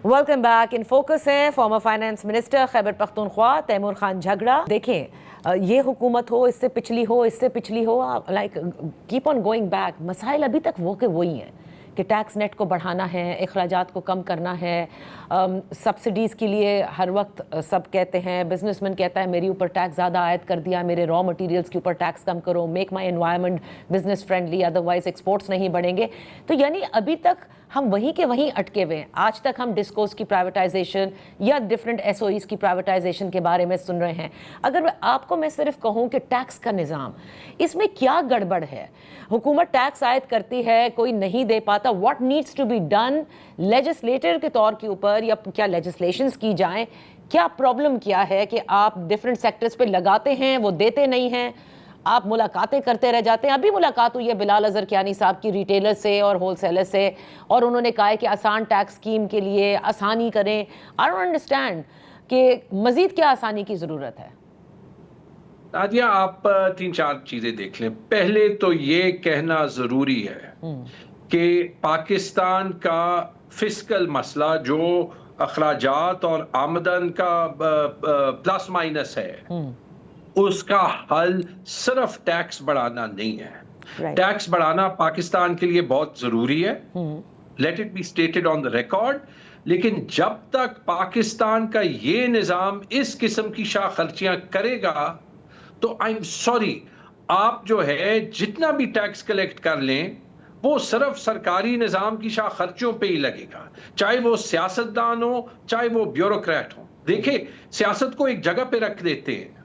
Welcome back. In focus है former finance minister Khyber Pakhtunkhwa Taimur Khan Jhagra. देखें, ये हुकूमत हो, इससे पिछली हो, like keep on going back, मसाइल अभी तक वो के वही हैं कि टैक्स नेट को बढ़ाना है, अखराजात को कम करना है, सब्सिडीज़ के लिए हर वक्त सब कहते हैं, बिजनेसमैन कहता है मेरे ऊपर टैक्स ज़्यादा आयद कर दिया, मेरे रॉ मटेरियल्स के ऊपर टैक्स कम करो, make my environment business friendly, otherwise exports नहीं बढ़ेंगे। तो यानी अभी तक हम वहीं के वहीं अटके हुए हैं। आज तक हम डिस्कोस की प्राइवेटाइजेशन या डिफरेंट एसओईज़ की प्राइवेटाइजेशन के बारे में सुन रहे हैं। अगर आपको मैं सिर्फ कहूँ कि टैक्स का निज़ाम, इसमें क्या गड़बड़ है? हुकूमत टैक्स आयद करती है, कोई नहीं दे पाता, what needs to be done legislator के तौर के ऊपर, या क्या लेजिस्लेशंस की जाएं? क्या प्रॉब्लम क्या है कि आप डिफरेंट सेक्टर्स पे लगाते हैं, वो देते नहीं हैं, आप मुलाकातें करते रह जाते हैं? अभी मुलाकात हुई है बिलाल अजहर कियानी साहब की रिटेलर से और होलसेलर से, और उन्होंने कहा है कि आसान टैक्स स्कीम के लिए आसानी करें। आई डोंट अंडरस्टैंड कि मजीद क्या आसानी की ज़रूरत है। नादिया, आप 3-4 चीजें देख लें। पहले तो ये कहना जरूरी है कि पाकिस्तान का फिस्कल मसला जो अखराजात और आमदन का प्लस माइनस है, उसका हल सिर्फ टैक्स बढ़ाना नहीं है। टैक्स बढ़ाना पाकिस्तान के लिए बहुत जरूरी है, let it be stated on the record. लेकिन जब तक पाकिस्तान का ये निजाम इस किस्म की शाह खर्चियां करेगा, तो आई एम सॉरी, आप जो है जितना भी टैक्स कलेक्ट कर लें, वो सिर्फ सरकारी निजाम की शाह खर्चों पे ही लगेगा, चाहे वो सियासतदान हो, चाहे वो ब्यूरोक्रेट हो। देखिए, सियासत को एक जगह पे रख देते हैं।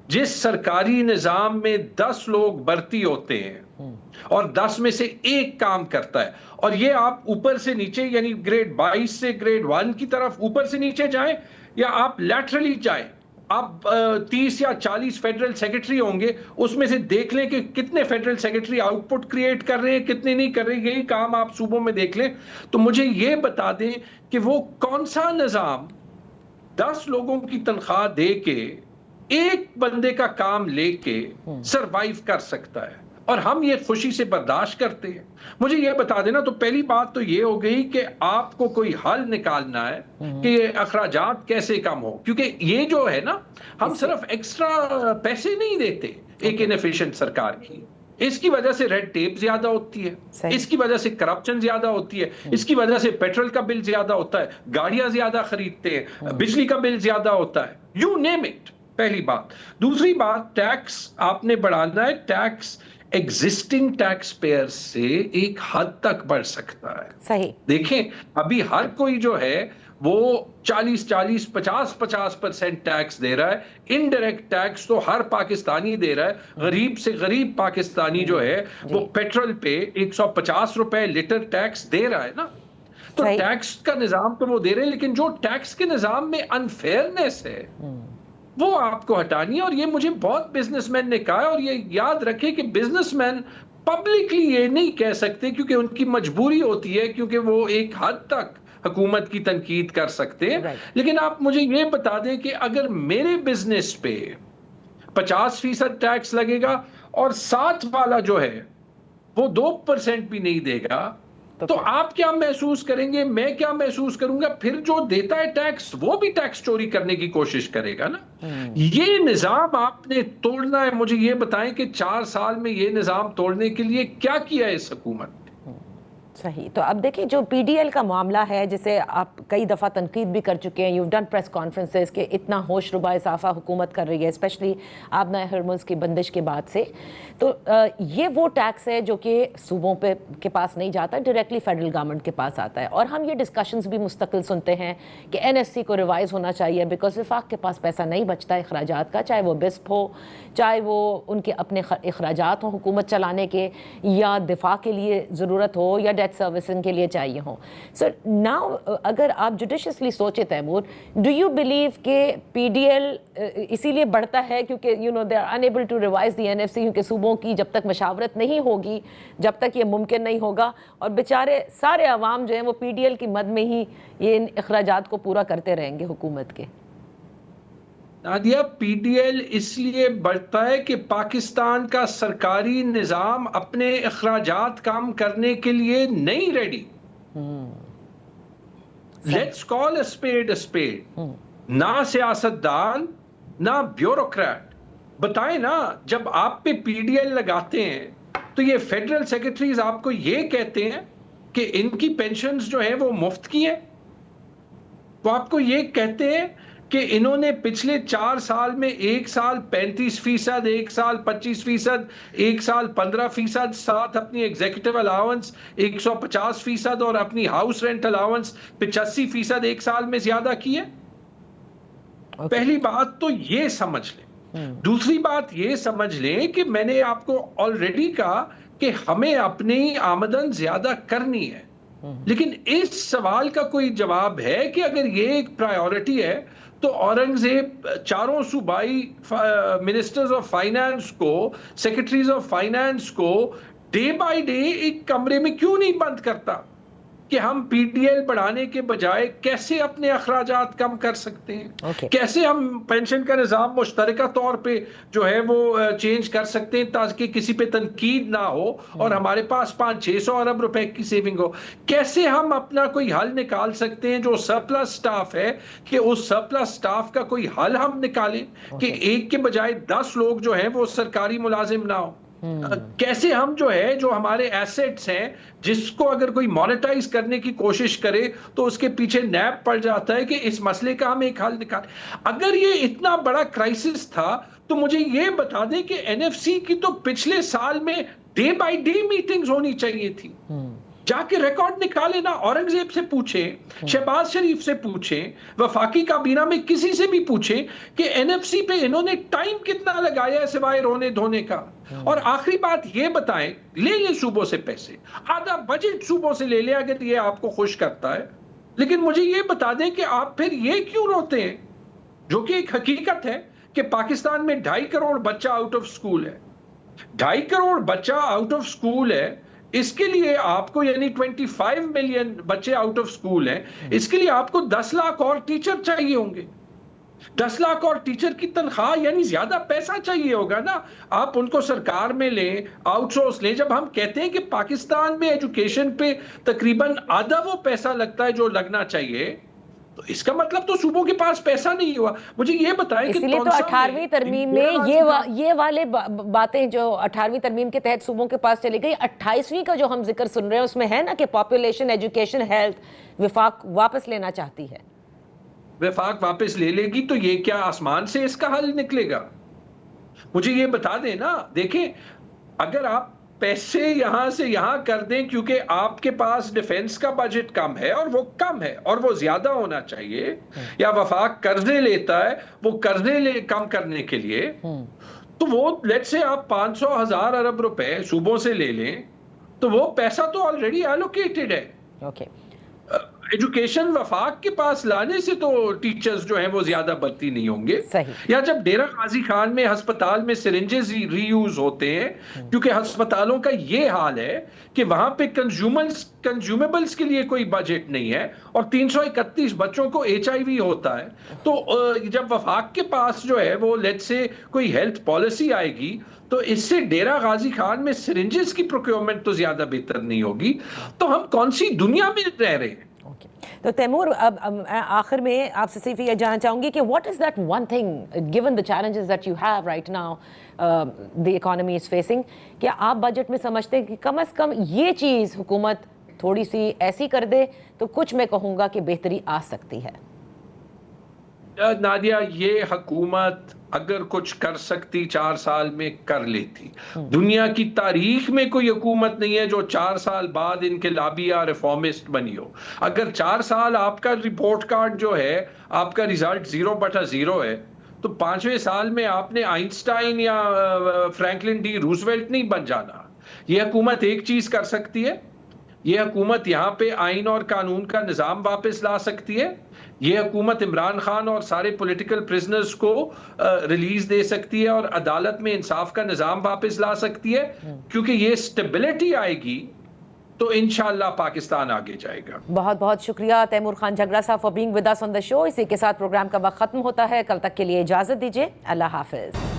जिस सरकारी निजाम में 10 लोग भर्ती होते हैं और 10 में से एक काम करता है, और ये आप ऊपर से नीचे यानी ग्रेड 22 से ग्रेड 1 की तरफ ऊपर से नीचे जाएं, या आप लैटरली जाएं, आप 30 या 40 फेडरल सेक्रेटरी होंगे, उसमें से देख लें कि कितने फेडरल सेक्रेटरी आउटपुट क्रिएट कर रहे हैं, कितने नहीं कर रहे हैं। यही काम आप सूबों में देख लें, तो मुझे ये बता दें कि वो कौन सा निजाम 10 लोगों की तनख्वाह दे के एक बंदे का काम लेके सरवाइव कर सकता है, और हम ये खुशी से बर्दाश्त करते हैं। मुझे ये बता देना, तो पहली बात तो ये हो गई कि आपको कोई हल निकालना है कि ये अखराजात कैसे कम हो, क्योंकि ये जो है ना, हम सिर्फ एक्स्ट्रा पैसे नहीं देते एक इनएफिशिएंट सरकार की, इसकी वजह से रेड टेप ज्यादा होती है, इसकी वजह से करप्शन ज्यादा होती है, इसकी वजह से पेट्रोल का बिल ज्यादा होता है, गाड़ियां ज्यादा खरीदते हैं, बिजली का बिल ज्यादा होता है, यू नेम इट। पहली बात। दूसरी बात, टैक्स आपने बढ़ाना है, टैक्स एग्जिस्टिंग टैक्स पेयर से एक हद तक बढ़ सकता है। सही। देखें, अभी हर कोई जो है वो 40-40, 50-50% टैक्स दे रहा है। इनडायरेक्ट टैक्स तो हर पाकिस्तानी दे रहा है। गरीब से गरीब पाकिस्तानी जो है वो पेट्रोल पे 150 रुपए लीटर टैक्स दे रहा है ना। तो टैक्स का निजाम तो वो दे रहे हैं, लेकिन जो टैक्स के निजाम में अनफेयरनेस है वो आपको हटानी है। और ये मुझे बहुत बिजनेसमैन ने कहा है, और ये याद रखें कि बिजनेसमैन पब्लिकली ये नहीं कह सकते, क्योंकि उनकी मजबूरी होती है, क्योंकि वो एक हद तक हुकूमत की तनकीद कर सकते हैं। लेकिन आप मुझे ये बता दें कि अगर मेरे बिजनेस पे 50% टैक्स लगेगा और साथ वाला जो है वो 2% भी नहीं देगा, तो आप क्या महसूस करेंगे, मैं क्या महसूस करूंगा? फिर जो देता है टैक्स वो भी टैक्स चोरी करने की कोशिश करेगा ना। ये निजाम आपने तोड़ना है। मुझे ये बताएं कि 4 साल में ये निजाम तोड़ने के लिए क्या किया है इस हुकूमत ने? सही। तो अब देखिए, जो पीडीएल का मामला है, जिसे आप कई दफ़ा तनकीद भी कर चुके हैं, यू डन प्रेस कॉन्फ्रेंसेस कि इतना होश रुबा इजाफा हुकूमत कर रही है, स्पेशली आबना हरमुज़ की बंदिश के बाद से। तो ये वो टैक्स है जो कि सूबों पे के पास नहीं जाता, डायरेक्टली फेडरल गवर्नमेंट के पास आता है। और हम ये डिस्कशंस भी मुस्तकिल सुनते हैं कि एनएससी को रिवाइज़ होना चाहिए, बिकॉज वफाक के पास पैसा नहीं बचता है अखराजात का, चाहे वो बिस्प हो, चाहे वो उनके अपने अखराजात हों हुकूमत चलाने के, या दिफा के लिए ज़रूरत हो, या डेट सर्विसिंग के लिए चाहिए हो। सो नाउ अगर आप जुडिशियसली सोचे तैमूर, डू यू बिलीव कि पीडीएल इसीलिए बढ़ता है क्योंकि they are unable to revise the NFC, क्योंकि सूबों की जब तक मशावरत नहीं होगी, जब तक ये मुमकिन नहीं होगा, और बेचारे सारे अवाम जो हैं वो पीडीएल की मद में ही ये इन अखराजात को पूरा करते रहेंगे हुकूमत के? नादिया, पीडीएल इसलिए बढ़ता है कि पाकिस्तान का सरकारी निजाम अपने अखराजात काम करने के लिए नहीं ready. Let's call a speed. نہ سیاستدان نہ بیوروکریٹ بتائیں نا, جب آپ پہ پی ڈی ایل لگاتے ہیں تو یہ فیڈرل سیکرٹریز آپ کو یہ کہتے ہیں کہ ان کی پینشنز جو ہیں وہ مفت کی ہیں. وہ آپ کو یہ کہتے ہیں کہ انہوں نے پچھلے 4 سال میں 1 سال 35%, 1 سال 25%, 1 سال 15%, ساتھ اپنی ایگزیکٹو الاؤنس 150% اور اپنی ہاؤس رینٹ الاؤنس 85% 1 سال میں زیادہ کی ہے. پہلی بات تو یہ سمجھ لیں. دوسری بات یہ سمجھ لیں کہ میں نے آپ کو آلریڈی کہا کہ ہمیں اپنی آمدن زیادہ کرنی ہے, لیکن اس سوال کا کوئی جواب ہے کہ اگر یہ ایک پرائیورٹی ہے تو اورنگزیب 4 صوبائی منسٹرز آف فائنانس کو, سیکرٹریز آف فائنانس کو ڈے بائی ڈے ایک کمرے میں کیوں نہیں بند کرتا کہ ہم پی ڈی ایل بڑھانے کے بجائے کیسے اپنے اخراجات کم کر سکتے ہیں, کیسے ہم پینشن کا نظام مشترکہ طور پہ جو ہے وہ چینج کر سکتے ہیں تاکہ کسی پہ تنقید نہ ہو اور ہمارے پاس 500-600 ارب روپے کی سیونگ ہو, کیسے ہم اپنا کوئی حل نکال سکتے ہیں جو سرپلس سٹاف ہے کہ اس سرپلس سٹاف کا کوئی حل ہم نکالیں کہ ایک کے بجائے 10 لوگ جو ہیں وہ سرکاری ملازم نہ ہو. کیسے ہم جو ہے جو ہمارے ایسٹس ہیں جس کو اگر کوئی مانیٹائز کرنے کی کوشش کرے تو اس کے پیچھے نیب پڑ جاتا ہے کہ اس مسئلے کا ہم ایک حل نکالیں. اگر یہ اتنا بڑا کرائسس تھا تو مجھے یہ بتا دیں کہ این ایف سی کی تو پچھلے سال میں ڈے بائی ڈے میٹنگز ہونی چاہیے تھی. جا کے ریکارڈ نکالے نا, اورنگزیب سے پوچھیں, شہباز شریف سے پوچھیں, وفاقی کابینہ میں کسی سے بھی پوچھیں کہ این ایف سی پہ انہوں نے ٹائم کتنا لگایا ہے سوائے رونے دھونے کا. اور آخری بات یہ بتائیں, لے لیں صوبوں سے پیسے, آدھا بجٹ صوبوں سے لے لیں اگر یہ آپ کو خوش کرتا ہے, لیکن مجھے یہ بتا دیں کہ آپ پھر یہ کیوں روتے ہیں, جو کہ ایک حقیقت ہے کہ پاکستان میں 2.5 کروڑ بچہ آؤٹ آف سکول ہے. 2.5 کروڑ بچہ آؤٹ آف سکول ہے, اس کے لیے آپ کو یعنی 25 ملین بچے آؤٹ آف سکول ہیں, اس کے لیے آپ کو 10 لاکھ اور ٹیچر چاہیے ہوں گے. 10 لاکھ اور ٹیچر کی تنخواہ یعنی زیادہ پیسہ چاہیے ہوگا نا. آپ ان کو سرکار میں لیں, آؤٹ سورس لیں. جب ہم کہتے ہیں کہ پاکستان میں ایجوکیشن پہ تقریباً آدھا وہ پیسہ لگتا ہے جو لگنا چاہیے, تو اس کا مطلب تو صوبوں کے پاس پیسہ نہیں ہوا. مجھے یہ بتائیں کہ اس لیے تو 18ویں ترمیم میں یہ والے باتیں جو 18ویں ترمیم کے تحت صوبوں کے پاس چلی گئی, 28ویں کا جو ہم ذکر سن رہے ہیں اس میں ہے نا کہ پاپولیشن, ایجوکیشن, ہیلتھ وفاق واپس لینا چاہتی ہے. وفاق واپس لے لے گی تو یہ کیا آسمان سے اس کا حل نکلے گا؟ مجھے یہ بتا دیں نا. دیکھیں, اگر آپ پیسے یہاں سے یہاں کر دیں کیونکہ آپ کے پاس ڈیفنس کا بجٹ کم ہے اور وہ کم ہے اور وہ زیادہ ہونا چاہیے, یا وفاق قرضے لیتا ہے وہ قرضے کم کرنے کے لیے, تو وہ لیٹ سے آپ 500,000 ارب روپے صوبوں سے لے لیں تو وہ پیسہ تو آلریڈی ایلوکیٹڈ ہے. ایجوکیشن وفاق کے پاس لانے سے تو ٹیچرز جو ہیں وہ زیادہ بھرتی نہیں ہوں گے. یا جب ڈیرہ غازی خان میں ہسپتال میں سرنجز ری یوز ہوتے ہیں کیونکہ ہسپتالوں کا یہ حال ہے کہ وہاں پہ کنزیومیبلز کے لیے کوئی بجٹ نہیں ہے اور 331 بچوں کو HIV ہوتا ہے, تو جب وفاق کے پاس جو ہے وہ لیٹ سے کوئی ہیلتھ پالیسی آئے گی تو اس سے ڈیرہ غازی خان میں سرنجز کی پروکیورمنٹ تو زیادہ بہتر نہیں ہوگی. تو ہم کون سی دنیا میں رہ رہے ہیں؟ تو تیمور, اب آخر میں آپ سے صرف یہ جاننا چاہوں گی کہ what is that one thing given the challenges that you have right now the economy is facing, کیا آپ بجٹ میں سمجھتے ہیں کہ کم از کم یہ چیز حکومت تھوڑی سی ایسی کر دے تو کچھ میں کہوں گا کہ بہتری آ سکتی ہے؟ نادیہ, یہ حکومت اگر کچھ کر سکتی 4 سال میں کر لیتی. دنیا کی تاریخ میں کوئی حکومت نہیں ہے جو 4 سال بعد انقلابی یا ریفارمسٹ بنی ہو. اگر 4 سال آپ کا رپورٹ کارڈ جو ہے آپ کا ریزلٹ 0/0 ہے تو 5ویں سال میں آپ نے آئنسٹائن یا فرینکلن ڈی روزویلٹ نہیں بن جانا. یہ حکومت ایک چیز کر سکتی ہے, یہ حکومت یہاں پہ آئین اور قانون کا نظام واپس لا سکتی ہے. یہ حکومت عمران خان اور سارے پولیٹیکل پرزنرز کو ریلیز دے سکتی ہے اور عدالت میں انصاف کا نظام واپس لا سکتی ہے. کیونکہ یہ سٹیبلٹی آئے گی تو انشاءاللہ پاکستان آگے جائے گا. بہت بہت شکریہ تیمور خان جھگڑا صاحب فار بینگ ود اس آن دی شو. اسی کے ساتھ پروگرام کا وقت ختم ہوتا ہے. کل تک کے لیے اجازت دیجیے. اللہ حافظ.